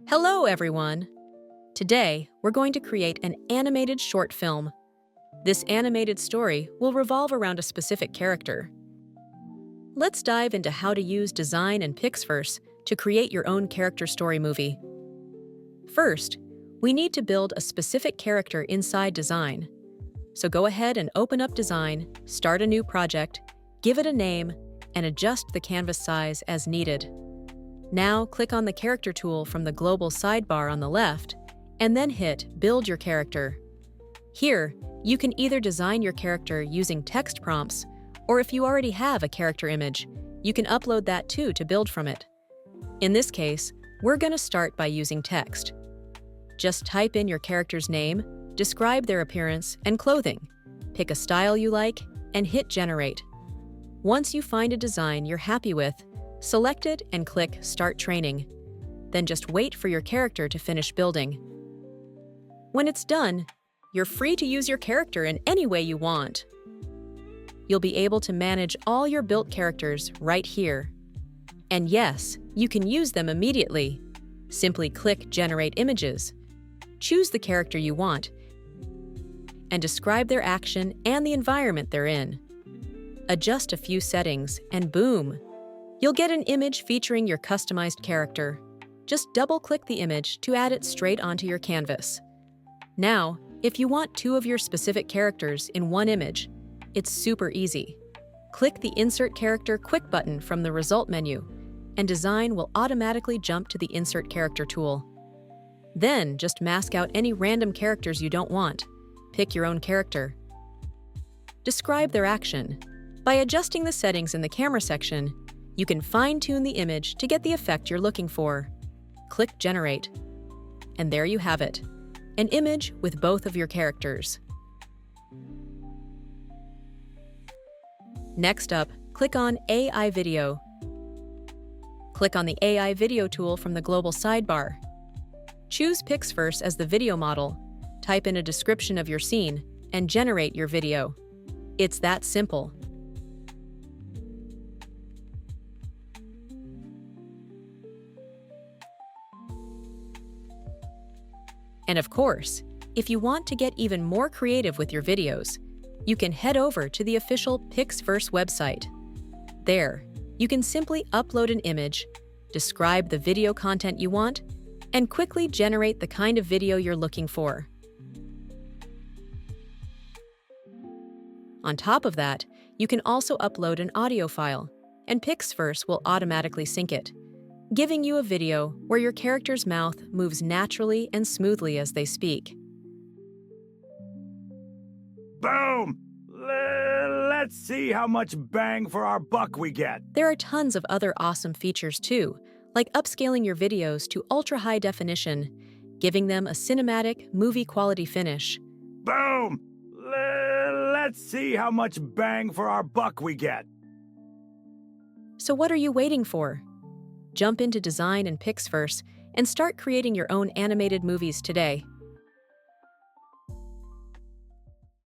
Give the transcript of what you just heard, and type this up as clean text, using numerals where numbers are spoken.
Hello, everyone! Today, we're going to create an animated short film. This animated story will revolve around a specific character. Let's dive into how to use Dzine and Pixverse to create your own character story movie. First, we need to build a specific character inside Dzine. So go ahead and open up Dzine, start a new project, give it a name, and adjust the canvas size as needed. Now click on the character tool from the global sidebar on the left, and then hit Build Your Character. Here, you can either design your character using text prompts, or if you already have a character image, you can upload that too to build from it. In this case, we're going to start by using text. Just type in your character's name, describe their appearance and clothing, pick a style you like, and hit Generate. Once you find a design you're happy with, select it and click Start Training. Then just wait for your character to finish building. When it's done, you're free to use your character in any way you want. You'll be able to manage all your built characters right here. And yes, you can use them immediately. Simply click Generate Images. Choose the character you want, and describe their action and the environment they're in. Adjust a few settings, and boom! You'll get an image featuring your customized character. Just double-click the image to add it straight onto your canvas. Now, if you want two of your specific characters in one image, it's super easy. Click the Insert Character Quick button from the Result menu, and Dzine will automatically jump to the Insert Character tool. Then, just mask out any random characters you don't want. Pick your own character. Describe their action. By adjusting the settings in the camera section, you can fine-tune the image to get the effect you're looking for. Click Generate. And there you have it, an image with both of your characters. Next up, click on AI Video. Click on the AI Video tool from the global sidebar. Choose Pixverse as the video model, type in a description of your scene, and generate your video. It's that simple. And of course, if you want to get even more creative with your videos, you can head over to the official Pixverse website. There, you can simply upload an image, describe the video content you want, and quickly generate the kind of video you're looking for. On top of that, you can also upload an audio file, and Pixverse will automatically sync it, giving you a video where your character's mouth moves naturally and smoothly as they speak. Boom! Let's see how much bang for our buck we get. There are tons of other awesome features too, like upscaling your videos to ultra-high definition, giving them a cinematic, movie-quality finish. Boom! Let's see how much bang for our buck we get. So what are you waiting for? Jump into Dzine and Pixverse and start creating your own animated movies today.